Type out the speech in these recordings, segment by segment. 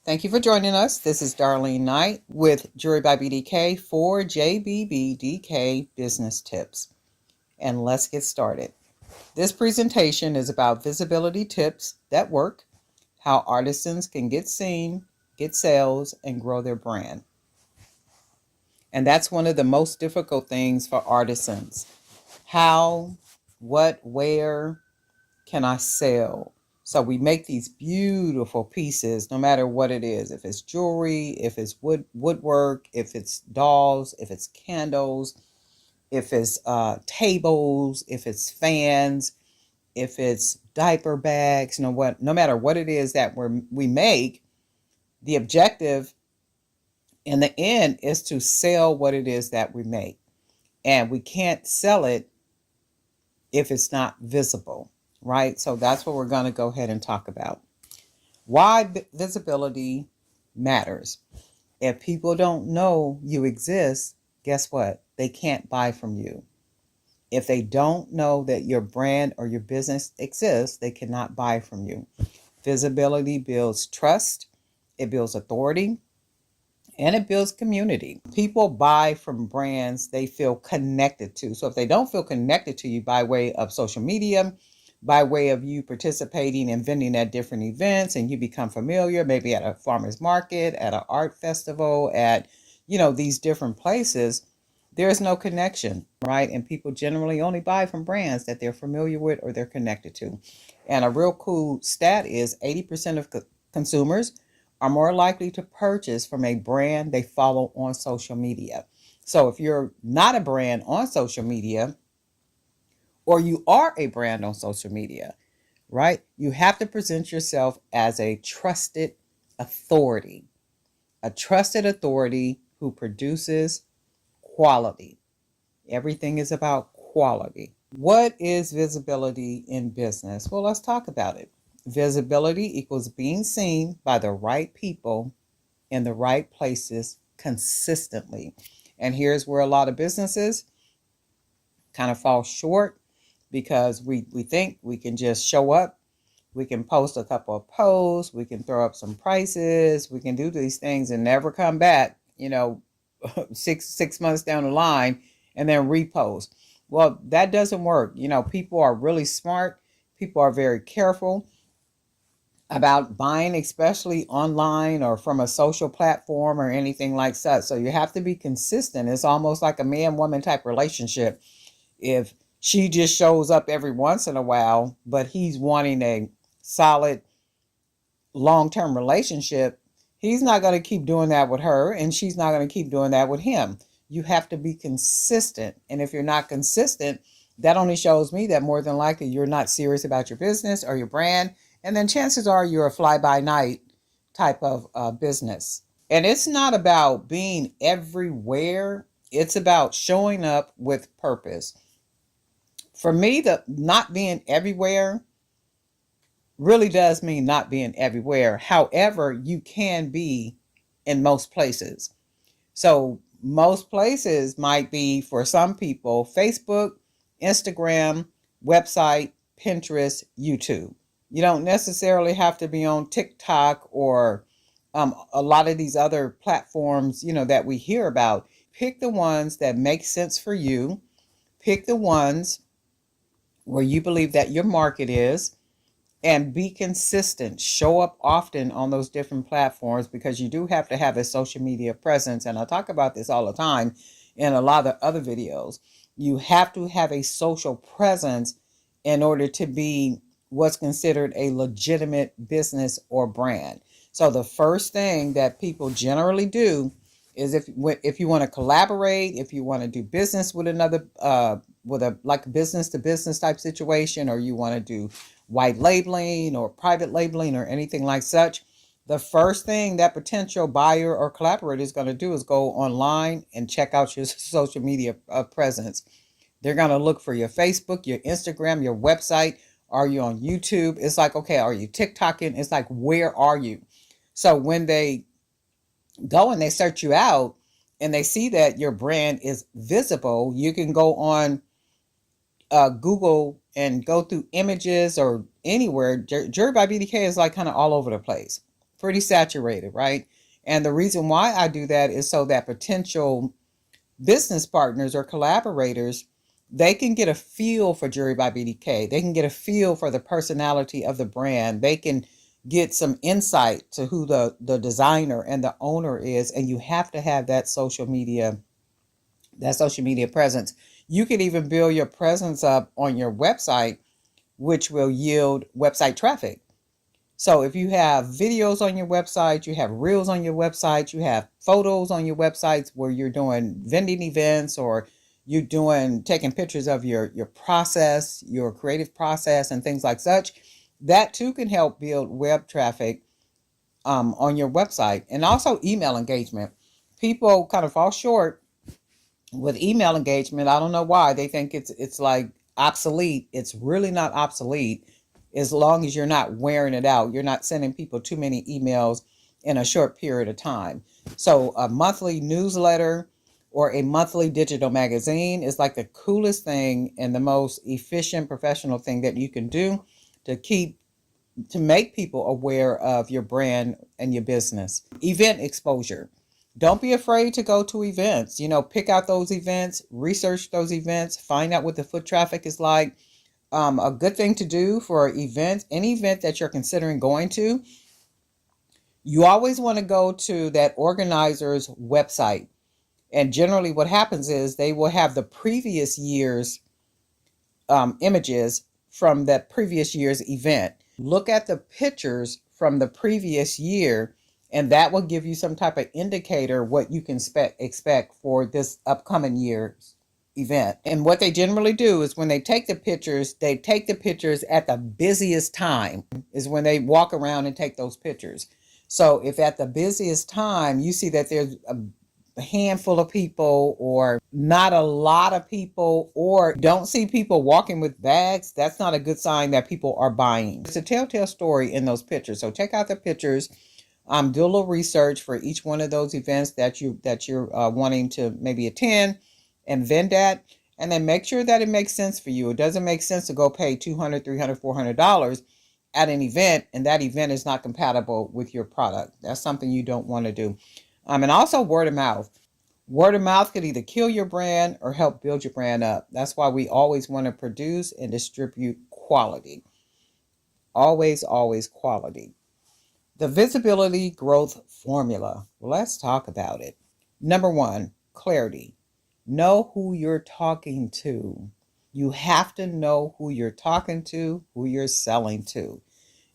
Thank you for joining us. This is Darlene Knight with Jewelry by BDK for JBBDK Business Tips. And let's get started. This presentation is about visibility tips that work, how artisans can get seen, get sales, and grow their brand. And that's one of the most difficult things for artisans. How, what, where can I sell? So we make these beautiful pieces, no matter what it is. If it's jewelry, if it's woodwork, if it's dolls, if it's candles, if it's tables, if it's fans, if it's diaper bags, no matter what it is that we make, the objective in the end is to sell what it is that we make. And we can't sell it if it's not visible, right? So that's what we're going to go ahead and talk about. Why visibility matters. If people don't know you exist, guess what? They can't buy from you. If they don't know that your brand or your business exists, they cannot buy from you. Visibility builds trust, it builds authority, and it builds community. People buy from brands they feel connected to. So if they don't feel connected to you by way of social media, by way of you participating and vending at different events, and you become familiar, maybe at a farmer's market, at an art festival, at, these different places, there's no connection, right? And people generally only buy from brands that they're familiar with or they're connected to. And a real cool stat is 80% of consumers are more likely to purchase from a brand they follow on social media. So if you're not a brand on social media, or you are a brand on social media, right? You have to present yourself as a trusted authority who produces quality. Everything is about quality. What is visibility in business? Well, let's talk about it. Visibility equals being seen by the right people in the right places consistently. And here's where a lot of businesses kind of fall short, because we think we can just show up, we can post a couple of posts, we can throw up some prices, we can do these things and never come back, six months down the line and then repost. Well, that doesn't work. People are really smart. People are very careful about buying, especially online or from a social platform or anything like that. So you have to be consistent. It's almost like a man-woman type relationship. If she just shows up every once in a while, but he's wanting a solid long-term relationship, he's not going to keep doing that with her, and she's not going to keep doing that with him. You have to be consistent. And if you're not consistent, that only shows me that more than likely you're not serious about your business or your brand. And then chances are you're a fly-by-night type of business. And it's not about being everywhere. It's about showing up with purpose. For me, the not being everywhere really does mean not being everywhere. However, you can be in most places. So most places might be, for some people, Facebook, Instagram, website, Pinterest, YouTube. You don't necessarily have to be on TikTok or a lot of these other platforms, that we hear about. Pick the ones that make sense for you. Pick the ones where you believe that your market is, and be consistent. Show up often on those different platforms, because you do have to have a social media presence. And I talk about this all the time in a lot of other videos. You have to have a social presence in order to be what's considered a legitimate business or brand. So the first thing that people generally do is if you want to collaborate, if you want to do business with another, with a like business to business type situation, or you want to do white labeling or private labeling or anything like such, the first thing that potential buyer or collaborator is going to do is go online and check out your social media presence. They're going to look for your Facebook, your Instagram, your website. Are you on YouTube? It's like, okay, are you TikToking? It's like, where are you? So when they go and they search you out and they see that your brand is visible, you can go on Google and go through images or anywhere. Jewelry by BDK is like kind of all over the place. pretty saturated, right? And the reason why I do that is so that potential business partners or collaborators, they can get a feel for Jewelry by BDK. They can get a feel for the personality of the brand. They can get some insight to who the designer and the owner is. And you have to have that social media presence. You can even build your presence up on your website, which will yield website traffic. So if you have videos on your website, you have reels on your website, you have photos on your websites where you're doing vending events, or you're taking pictures of your process, your creative process and things like such, that too can help build web traffic on your website. And also email engagement. People kind of fall short with email engagement. I don't know why. They think it's like obsolete. It's really not obsolete, as long as you're not wearing it out. You're not sending people too many emails in a short period of time. So a monthly newsletter or a monthly digital magazine is like the coolest thing and the most efficient professional thing that you can do to make people aware of your brand and your business. Event exposure. Don't be afraid to go to events. Pick out those events, research those events, find out what the foot traffic is like. A good thing to do for any event that you're considering going to, you always want to go to that organizer's website. And generally what happens is they will have the previous year's images from that previous year's event. Look at the pictures from the previous year, and that will give you some type of indicator what you can expect for this upcoming year's event. And what they generally do is when they take the pictures at the busiest time is when they walk around and take those pictures. So if at the busiest time you see that there's a handful of people or not a lot of people, or don't see people walking with bags, that's not a good sign that people are buying. It's a telltale story in those pictures. So check out the pictures. Do a little research for each one of those events that you're wanting to maybe attend and vend at, and then make sure that it makes sense for you. It doesn't make sense to go pay $200, $300, $400 at an event, and that event is not compatible with your product. That's something you don't want to do. And also word of mouth. Word of mouth could either kill your brand or help build your brand up. That's why we always want to produce and distribute quality. Always, always quality. The visibility growth formula. Well, let's talk about it. Number one, clarity. Know who you're talking to. You have to know who you're talking to, who you're selling to.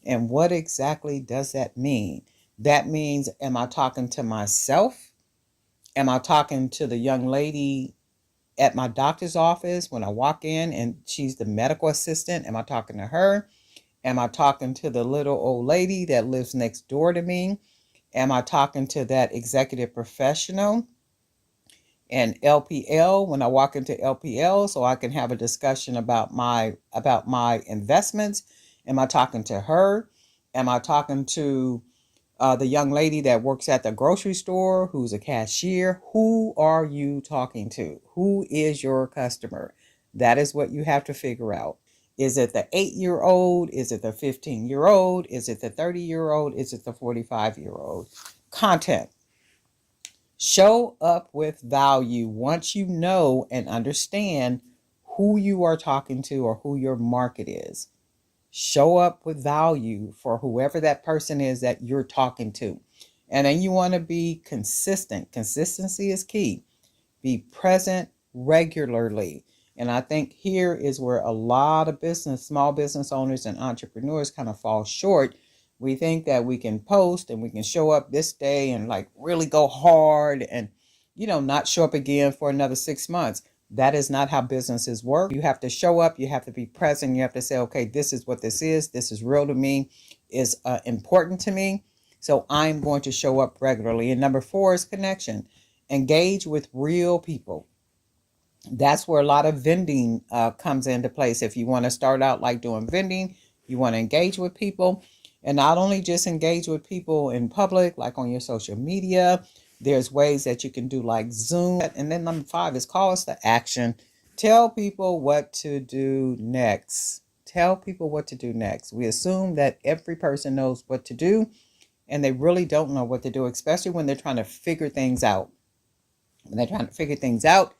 And what exactly does that mean? That means, am I talking to myself? Am I talking to the young lady at my doctor's office when I walk in and she's the medical assistant? Am I talking to her? Am I talking to the little old lady that lives next door to me? Am I talking to that executive professional and LPL when I walk into LPL so I can have a discussion about my investments? Am I talking to her? Am I talking to the young lady that works at the grocery store who's a cashier? Who are you talking to? Who is your customer? That is what you have to figure out. Is it the 8-year-old? Is it the 15-year-old? Is it the 30-year-old? Is it the 45-year-old? Content. Show up with value. Once you know and understand who you are talking to or who your market is, show up with value for whoever that person is that you're talking to. And then you want to be consistent. Consistency is key. Be present regularly. And I think here is where a lot of small business owners and entrepreneurs kind of fall short. We think that we can post and we can show up this day and like really go hard and, not show up again for another 6 months. That is not how businesses work. You have to show up. You have to be present. You have to say, okay, this is what this is. This is real to me, is important to me. So I'm going to show up regularly. And number 4 is connection. Engage with real people. That's where a lot of vending comes into place. If you want to start out like doing vending, you want to engage with people. And not only just engage with people in public, like on your social media, there's ways that you can do like Zoom. And then number 5 is call us to action. Tell people what to do next. Tell people what to do next. We assume that every person knows what to do. and they really don't know what to do, especially when they're trying to figure things out. When they're trying to figure things out,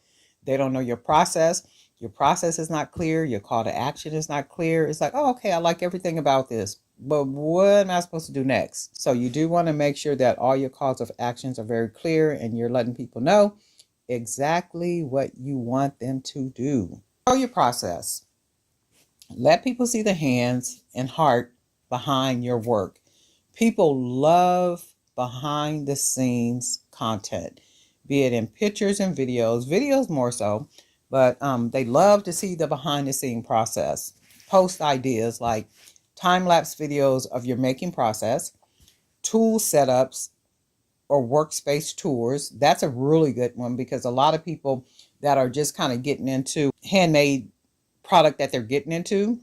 they don't know your process. Your process is not clear. Your call to action is not clear. It's like, oh, okay, I like everything about this, but what am I supposed to do next? So you do want to make sure that all your calls of actions are very clear and you're letting people know exactly what you want them to do. Show your process. Let people see the hands and heart behind your work. People love behind the scenes content, be it in pictures and videos more so, but they love to see the behind the scene process. Post ideas like time-lapse videos of your making process, tool setups, or workspace tours. That's a really good one because a lot of people that are just kind of getting into handmade product that they're getting into,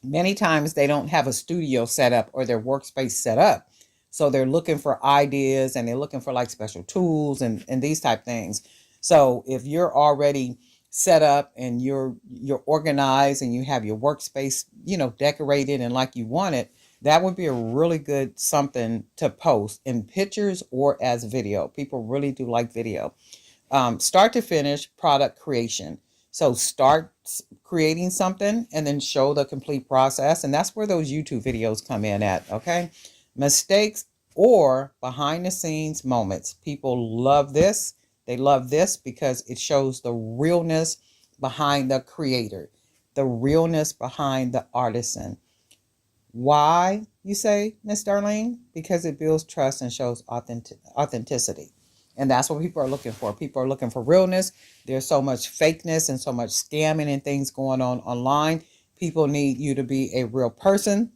many times they don't have a studio set up or their workspace set up. So they're looking for ideas and they're looking for like special tools and these type things. So if you're already set up and you're organized and you have your workspace, decorated and like you want it, that would be a really good something to post in pictures or as video. People really do like video. Start to finish product creation. So start creating something and then show the complete process. And that's where those YouTube videos come in at, okay? Mistakes or behind the scenes moments. People love this. They love this because it shows the realness behind the creator, the realness behind the artisan. Why, you say, Miss Darlene? Because it builds trust and shows authenticity. And that's what people are looking for. People are looking for realness. There's so much fakeness and so much scamming and things going on online. People need you to be a real person.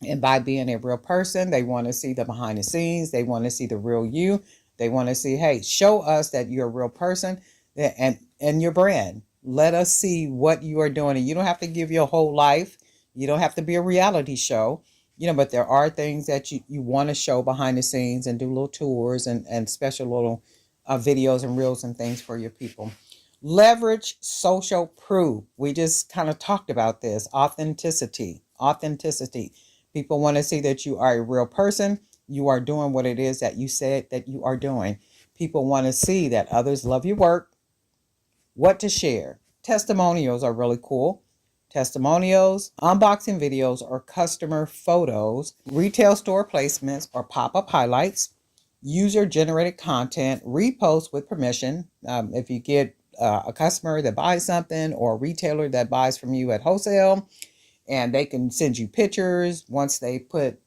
And by being a real person, they want to see the behind the scenes. They want to see the real you. They want to see, hey, show us that you're a real person and your brand. Let us see what you are doing. And you don't have to give your whole life. You don't have to be a reality show, but there are things that you want to show behind the scenes and do little tours and special little videos and reels and things for your people. Leverage social proof. We just kind of talked about this. Authenticity. People want to see that you are a real person. You are doing what it is that you said that you are doing. People want to see that others love your work. What to share. Testimonials are really cool. Testimonials, unboxing videos or customer photos, retail store placements or pop-up highlights, user-generated content, repost with permission. If you get a customer that buys something or a retailer that buys from you at wholesale, and they can send you pictures once they put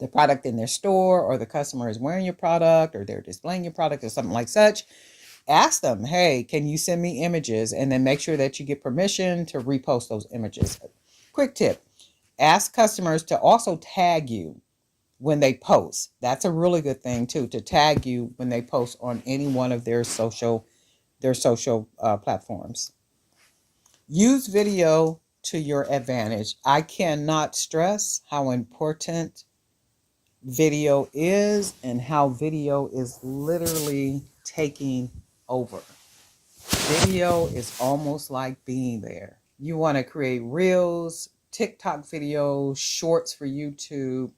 the product in their store or the customer is wearing your product or they're displaying your product or something like such. Ask them, hey, can you send me images? And then make sure that you get permission to repost those images. Quick tip, ask customers to also tag you when they post. That's a really good thing too, to tag you when they post on any one of their social platforms. Use video to your advantage. I cannot stress how important video is and how video is literally taking over. Video is almost like being there. You want to create reels, TikTok videos, shorts for YouTube.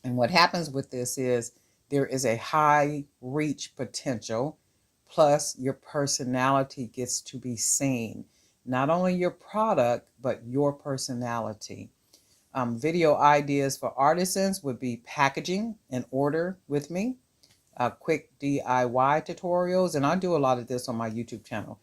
And what happens with this is there is a high reach potential, plus your personality gets to be seen. Not only your product, but your personality. Video ideas for artisans would be packaging and order with me, quick DIY tutorials, and I do a lot of this on my YouTube channel.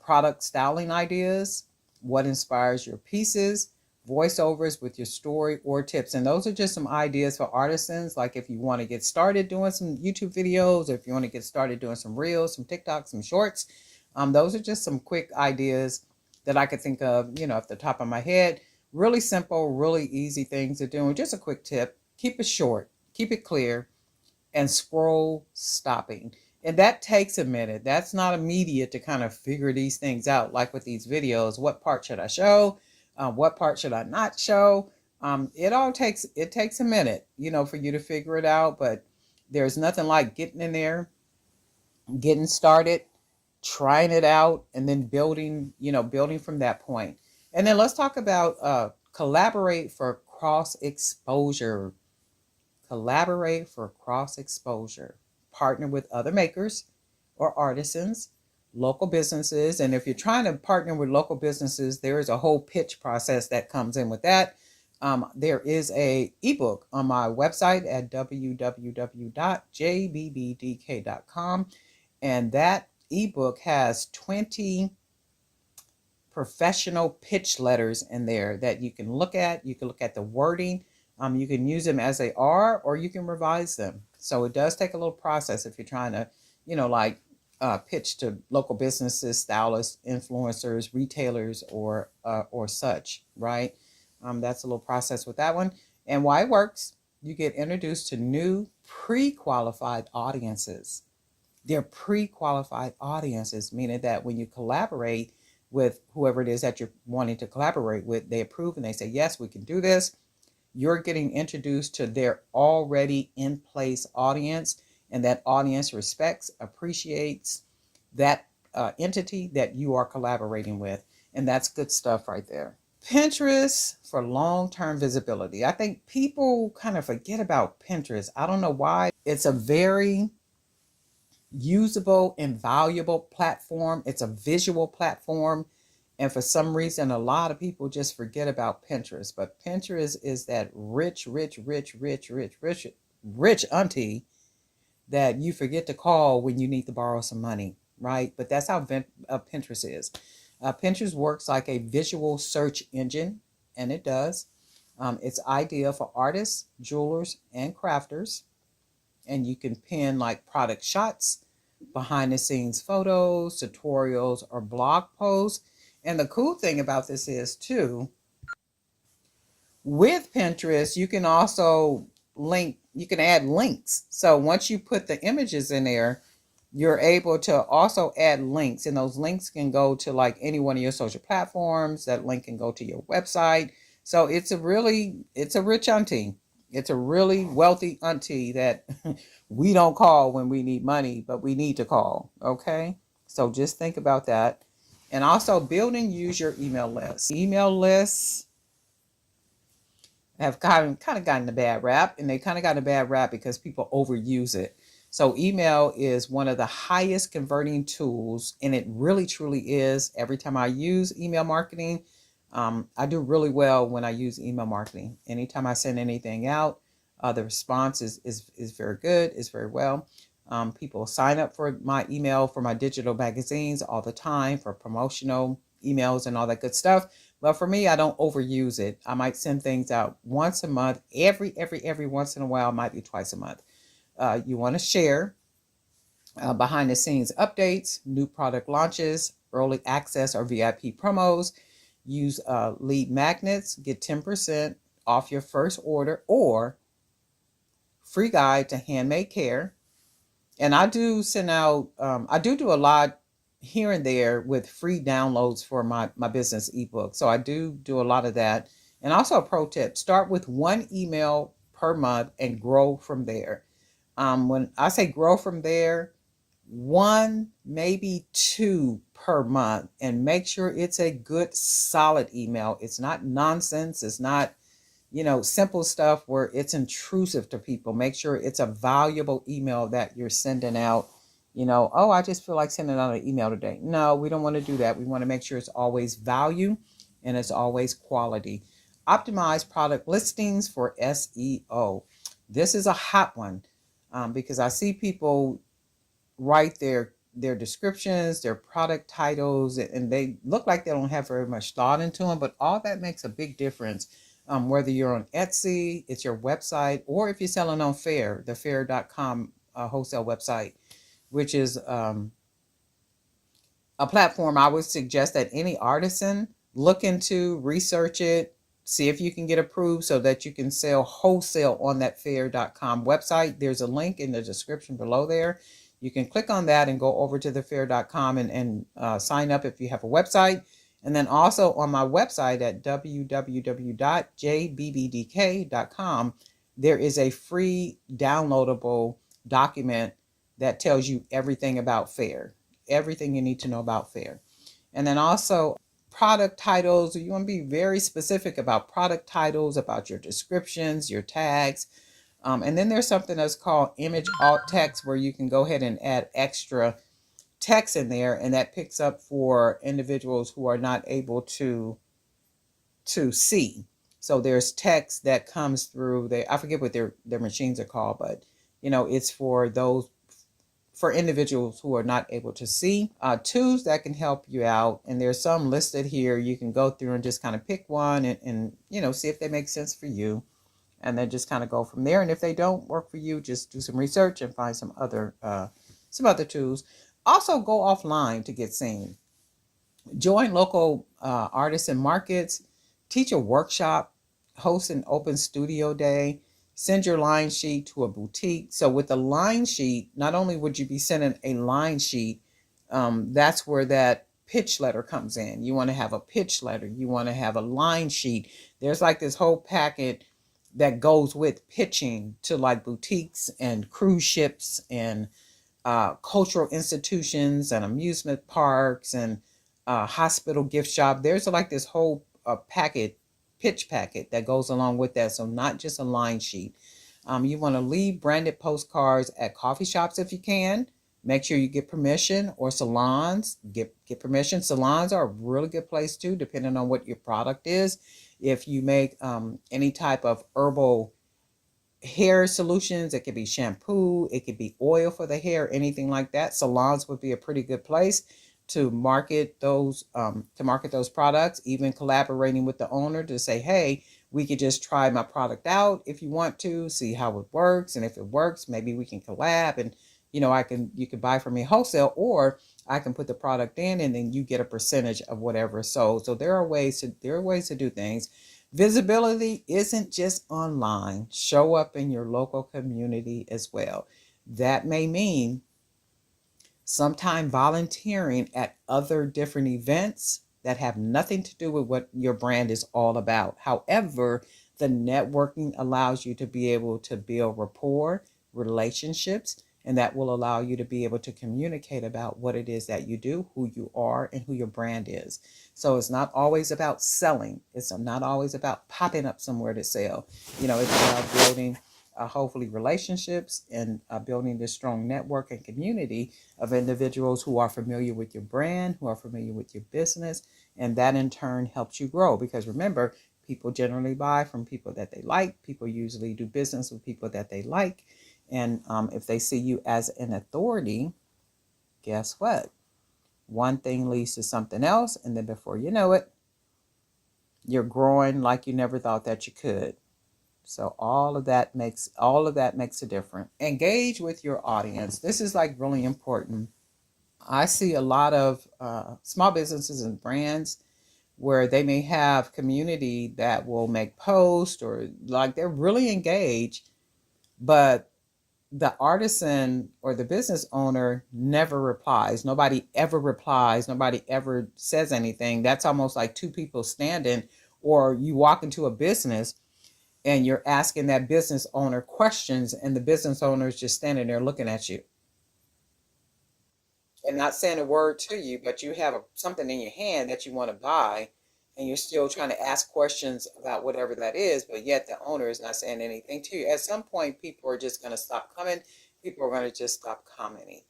Product styling ideas, what inspires your pieces, voiceovers with your story or tips. And those are just some ideas for artisans, like if you want to get started doing some YouTube videos, or if you want to get started doing some reels, some TikToks, some shorts. Those are just some quick ideas that I could think of, off the top of my head. Really simple, really easy things to do. And just a quick tip, keep it short, keep it clear, and scroll stopping. And that takes a minute. That's not immediate to kind of figure these things out. Like with these videos, what part should I show? What part should I not show? It takes a minute, for you to figure it out. But there's nothing like getting in there, getting started, trying it out, and then building from that point. And then let's talk about collaborate for cross exposure. Collaborate for cross exposure. Partner with other makers or artisans, local businesses. And if you're trying to partner with local businesses, there is a whole pitch process that comes in with that. There is a ebook on my website at www.jbbdk.com, and that ebook has 20 professional pitch letters in there that you can look at. You can look at the wording. You can use them as they are, or you can revise them. So it does take a little process if you're trying to, pitch to local businesses, stylists, influencers, retailers, or such, right? That's a little process with that one. And why it works, you get introduced to new pre-qualified audiences. They're pre-qualified audiences, meaning that when you collaborate with whoever it is that you're wanting to collaborate with, they approve and they say, yes, we can do this. You're getting introduced to their already in place audience, and that audience respects, appreciates that entity that you are collaborating with. And that's good stuff right there. Pinterest for long-term visibility. I think people kind of forget about Pinterest. I don't know why. It's a very usable and valuable platform. It's a visual platform. And for some reason, a lot of people just forget about Pinterest. But Pinterest is that rich auntie that you forget to call when you need to borrow some money, right? But that's how Pinterest is. Pinterest works like a visual search engine, and it does. It's ideal for artists, jewelers, and crafters. And you can pin like product shots, behind the scenes photos, tutorials, or blog posts. And the cool thing about this is too, with Pinterest, you can also you can add links. So once you put the images in there, you're able to also add links, and those links can go to like any one of your social platforms. That link can go to your website. So it's a rich auntie. It's a really wealthy auntie that we don't call when we need money, but we need to call. Okay. So just think about that. And also build and use your email list. Email lists have kind of gotten a bad rap, and they kind of got a bad rap because people overuse it. So email is one of the highest converting tools, and it really truly is. Every time I use email marketing, I do really well when I use email marketing. Anytime I send anything out, the response is very good, is very well. People sign up for my email, for my digital magazines all the time, for promotional emails and all that good stuff. But for me, I don't overuse it. I might send things out once a month, every once in a while, might be twice a month. You want to share behind the scenes updates, new product launches, early access or VIP promos. Use lead magnets, get 10% off your first order, or free guide to handmade care. And I do send out, I do a lot here and there with free downloads for my business ebook. So I do a lot of that. And also a pro tip, start with one email per month and grow from there. When I say grow from there, one, maybe two per month, and make sure it's a good, solid email. It's not nonsense. It's not, simple stuff where it's intrusive to people. Make sure it's a valuable email that you're sending out. Oh, I just feel like sending out an email today. No, we don't want to do that. We want to make sure it's always value and it's always quality. Optimize product listings for SEO. This is a hot one because I see people write their descriptions, their product titles, and they look like they don't have very much thought into them, but all that makes a big difference. Whether you're on Etsy, it's your website, or if you're selling on Fair, the fair.com wholesale website, which is a platform I would suggest that any artisan look into, research it, see if you can get approved so that you can sell wholesale on that fair.com website. There's a link in the description below there. You can click on that and go over to the fair.com and sign up if you have a website. And then also on my website at www.jbbdk.com, there is a free downloadable document that tells you everything about Fair, everything you need to know about Fair. And then also product titles. You want to be very specific about product titles, about your descriptions, your tags. And then there's something that's called image alt text, where you can go ahead and add extra text in there, and that picks up for individuals who are not able to see. So there's text that comes through. I forget what their machines are called, but it's for those, for individuals who are not able to see. Tools that can help you out, and there's some listed here. You can go through and just kind of pick one and see if they make sense for you, and then just kind of go from there. And if they don't work for you, just do some research and find some other tools. Also, go offline to get seen. Join local artisan markets, teach a workshop, host an open studio day, send your line sheet to a boutique. So with the line sheet, not only would you be sending a line sheet, that's where that pitch letter comes in. You want to have a pitch letter. You want to have a line sheet. There's like this whole packet that goes with pitching to like boutiques and cruise ships and cultural institutions and amusement parks and hospital gift shop. There's like this whole pitch packet that goes along with that. So not just a line sheet. You want to leave branded postcards at coffee shops if you can. Make sure you get permission, or salons. Get permission. Salons are a really good place too, depending on what your product is. If you make any type of herbal hair solutions, it could be shampoo, it could be oil for the hair, anything like that, salons would be a pretty good place to market those products. Even collaborating with the owner to say, hey, we could just try my product out if you want to see how it works, and if it works, maybe we can collab, and you can buy from me wholesale, or I can put the product in and then you get a percentage of whatever sold. So there are ways to do things. Visibility isn't just online. Show up in your local community as well. That may mean sometime volunteering at other different events that have nothing to do with what your brand is all about. However, the networking allows you to be able to build rapport, relationships, and that will allow you to be able to communicate about what it is that you do, who you are, and who your brand is. So it's not always about selling. It's not always about popping up somewhere to sell. It's about building hopefully relationships and building this strong network and community of individuals who are familiar with your brand, who are familiar with your business, and that in turn helps you grow. Because remember, people generally buy from people that they like. People usually do business with people that they like. And if they see you as an authority, guess what? One thing leads to something else, and then before you know it, you're growing like you never thought that you could. So all of that makes a difference. Engage with your audience. This is like really important. I see a lot of small businesses and brands where they may have community that will make posts, or like they're really engaged, but the artisan or the business owner never replies. Nobody ever replies. Nobody ever says anything. That's almost like two people standing, or you walk into a business and you're asking that business owner questions, and the business owner is just standing there looking at you and not saying a word to you, but you have something in your hand that you want to buy, and you're still trying to ask questions about whatever that is, but yet the owner is not saying anything to you. At some point, people are just going to stop coming. People are going to just stop commenting.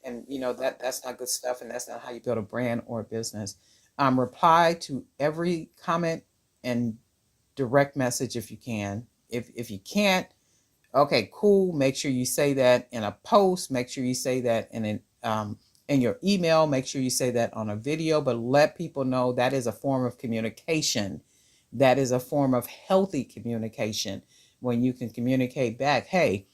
And that's not good stuff, and that's not how you build a brand or a business. Reply to every comment and direct message if you can. If you can't, okay, cool. Make sure you say that in a post. Make sure you say that in your email. Make sure you say that on a video, but let people know that is a form of communication. That is a form of healthy communication, when you can communicate back, hey,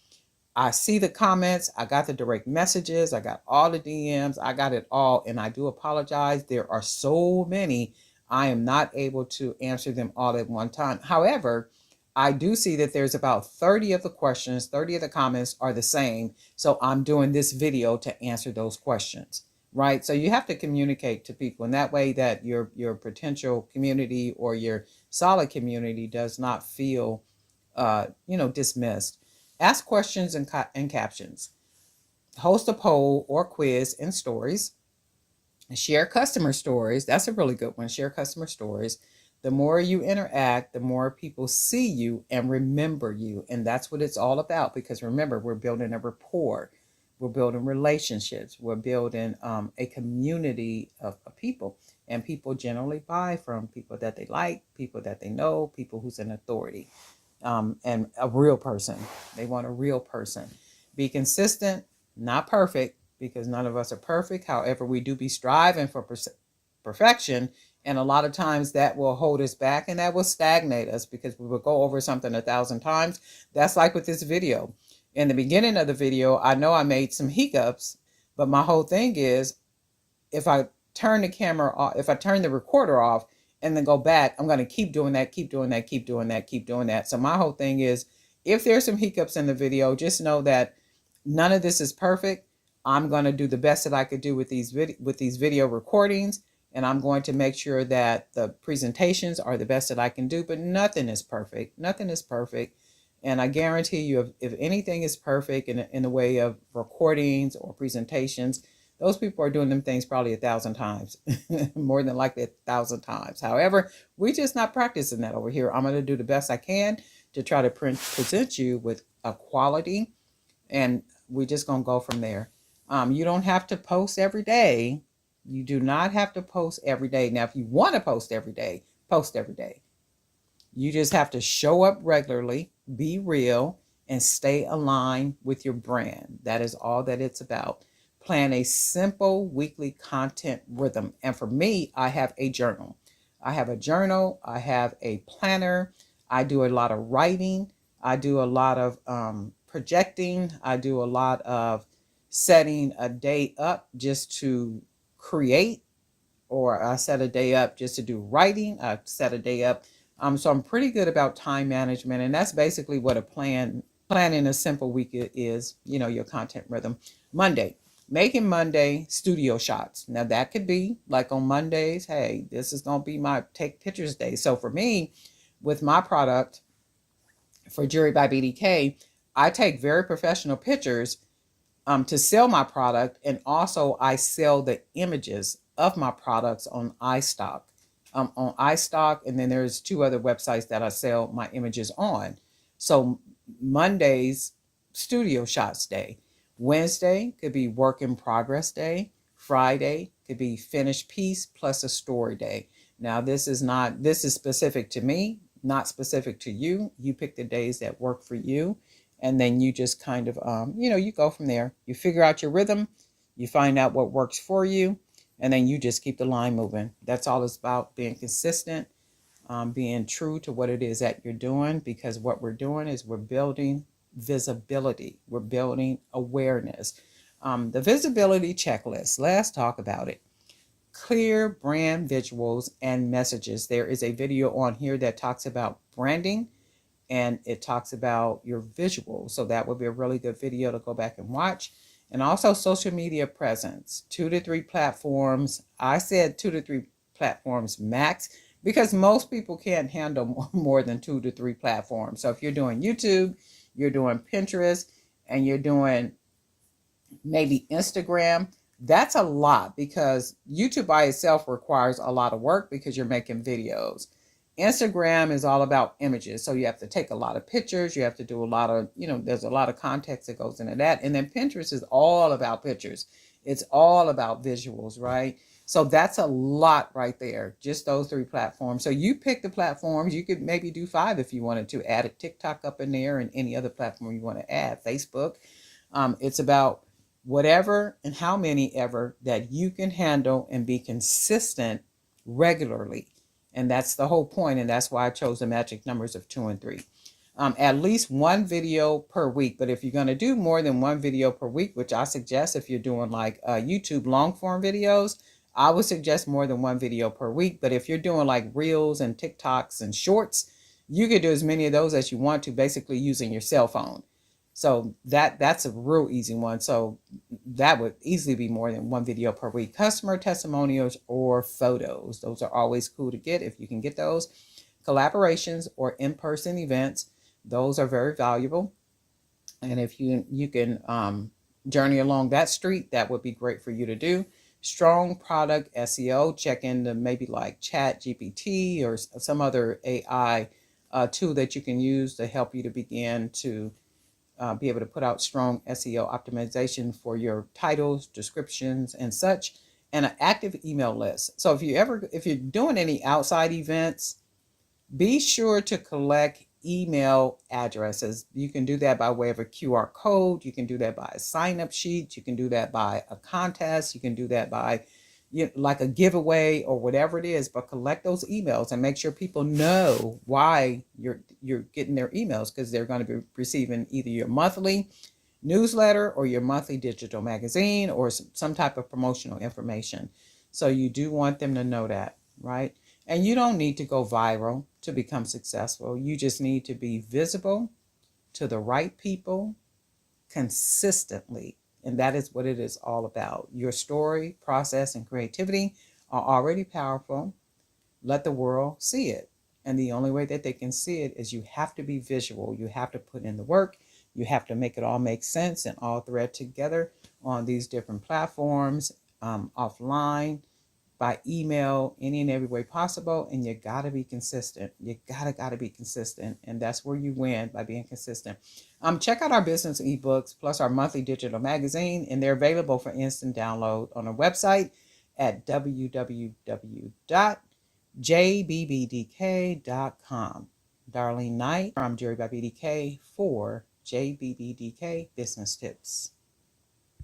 I see the comments, I got the direct messages, I got all the DMs, I got it all, and I do apologize. There are so many, I am not able to answer them all at one time. However, I do see that there's about 30 of the questions, 30 of the comments are the same. So I'm doing this video to answer those questions, right? So you have to communicate to people in that way that your potential community or your solid community does not feel, dismissed. Ask questions and captions. Host a poll or quiz in stories. Share customer stories. That's a really good one. Share customer stories. The more you interact, the more people see you and remember you. And that's what it's all about, because remember, we're building a rapport, we're building relationships, we're building a community of people. And people generally buy from people that they like, people that they know, people who's in authority, and a real person. They want a real person. Be consistent, not perfect, because none of us are perfect. However, we do be striving for perfection. And a lot of times that will hold us back and that will stagnate us, because we will go over something 1,000 times. That's like with this video. In the beginning of the video, I know I made some hiccups, but my whole thing is, if I turn the camera off, if I turn the recorder off and then go back, I'm going to keep doing that, keep doing that, keep doing that, keep doing that. So my whole thing is, if there's some hiccups in the video, just know that none of this is perfect. I'm going to do the best that I could do with these video recordings, and I'm going to make sure that the presentations are the best that I can do, but nothing is perfect. Nothing is perfect. And I guarantee you, if anything is perfect in the way of recordings or presentations, those people are doing them things probably 1,000 times, more than likely 1,000 times. However, we're just not practicing that over here. I'm going to do the best I can to try to present you with a quality, and we're just going to go from there. You don't have to post every day. You do not have to post every day. Now, if you want to post every day, post every day. You just have to show up regularly, be real, and stay aligned with your brand. That is all that it's about. Plan a simple weekly content rhythm. And for me, I have a journal. I have a journal. I have a planner. I do a lot of writing. I do a lot of projecting. I do a lot of setting a day up just to create, or I set a day up just to do writing. I set a day up. So I'm pretty good about time management, and that's basically what a planning a simple week is, your content rhythm. Monday, making Monday studio shots. Now that could be like on Mondays, hey, this is going to be my take pictures day. So for me, with my product for JBBDK, I take very professional pictures to sell my product, and also I sell the images of my products on iStock. On iStock, and then there's 2 other websites that I sell my images on. So Monday's studio shots day. Wednesday could be work in progress day. Friday could be finished piece plus a story day. Now this is specific to me, not specific to you. You pick the days that work for you, and then you just kind of you go from there. You figure out your rhythm, you find out what works for you, and then you just keep the line moving. That's all it's about, being consistent, being true to what it is that you're doing, because what we're doing is we're building visibility. We're building awareness. The visibility checklist, let's talk about it. Clear brand visuals and messages. There is a video on here that talks about branding, and it talks about your visuals. So that would be a really good video to go back and watch. And also social media presence, 2 to 3 platforms. I said 2 to 3 platforms max, because most people can't handle more than 2 to 3 platforms. So if you're doing YouTube, you're doing Pinterest, and you're doing maybe Instagram, that's a lot, because YouTube by itself requires a lot of work because you're making videos. Instagram is all about images. So you have to take a lot of pictures. You have to do a lot of, there's a lot of context that goes into that. And then Pinterest is all about pictures. It's all about visuals, right? So that's a lot right there. Just those 3 platforms. So you pick the platforms. You could maybe do 5 if you wanted to. Add a TikTok up in there, and any other platform you want to add, Facebook. It's about whatever and how many ever that you can handle and be consistent regularly. And that's the whole point, and that's why I chose the magic numbers of 2 and 3. At least 1 video per week. But if you're going to do more than 1 video per week, which I suggest if you're doing like YouTube long form videos, I would suggest more than 1 video per week. But if you're doing like reels and TikToks and shorts, you could do as many of those as you want to, basically using your cell phone. So that's a real easy one. So that would easily be more than 1 video per week. Customer testimonials or photos. Those are always cool to get if you can get those. Collaborations or in-person events. Those are very valuable. And if you can journey along that street, that would be great for you to do. Strong product SEO, check into maybe like Chat GPT or some other AI tool that you can use to help you to begin to be able to put out strong SEO optimization for your titles, descriptions, and such, and an active email list. So if you're doing any outside events, be sure to collect email addresses. You can do that by way of a QR code. You can do that by a sign-up sheet. You can do that by a contest. You can do that by like a giveaway or whatever it is. But collect those emails and make sure people know why you're getting their emails, because they're going to be receiving either your monthly newsletter or your monthly digital magazine or some type of promotional information. So you do want them to know that, right? And you don't need to go viral to become successful. You just need to be visible to the right people consistently. And that is what it is all about. Your story, process, and creativity are already powerful. Let the world see it. And the only way that they can see it is you have to be visual. You have to put in the work. You have to make it all make sense and all thread together on these different platforms, offline, by email, any and every way possible. And you got to be consistent. You gotta be consistent. And that's where you win, by being consistent. Check out our business ebooks plus our monthly digital magazine, and they're available for instant download on our website at www.jbbdk.com. Darlene Knight from JBBDK for JBBDK Business Tips.